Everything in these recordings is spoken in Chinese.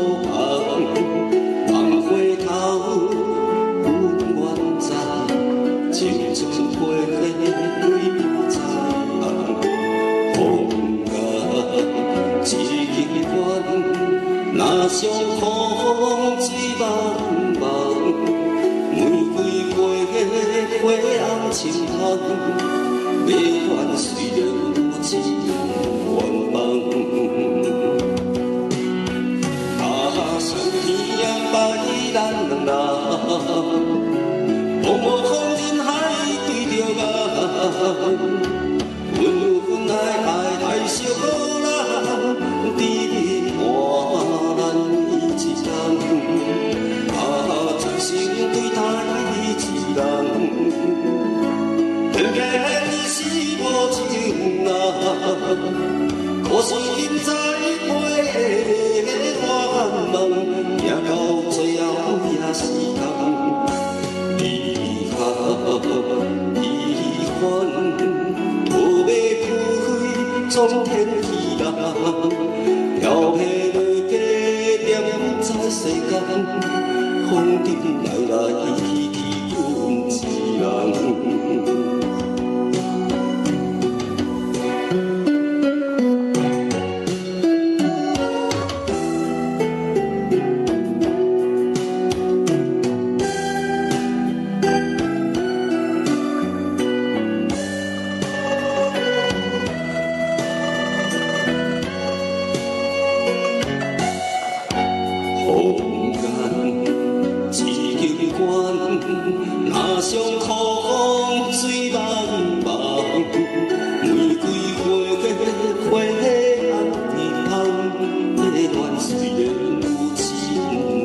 梦，望回头，阮愿知青春过去几载红，风甲一弯，若相逢水茫茫，玫瑰花花红深红，迷恋虽然有情愿望。 咱两人，茫茫风人海对着岸，分有分爱爱来相人，只换咱一人，一生对待一人，偏偏你是无情人，可是今在陪我梦，行到最后。 也是同遗憾，遗憾，无要开，总天气蓝，飘飞落家，点在世间，风尘来来去去，阮一人。 风眼一弯，若相逢水茫茫，玫瑰花花红甜红，迷恋虽然有情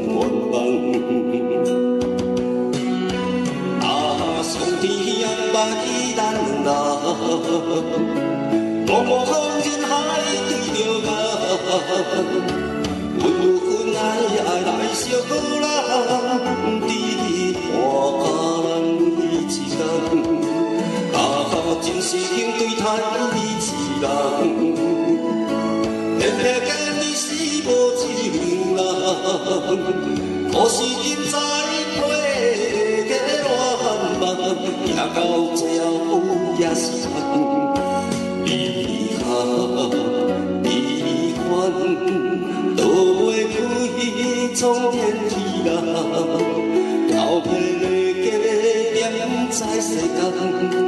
愿望。上天安排咱人，茫茫风人海对着岸。 分有分爱爱来相人，只换咱一人，真是经对待一人，偏偏你是无情人，可是今在陪我梦，行到最后也是同遗憾，遗憾。 路会开，总天气蓝，交配的家，点在世间。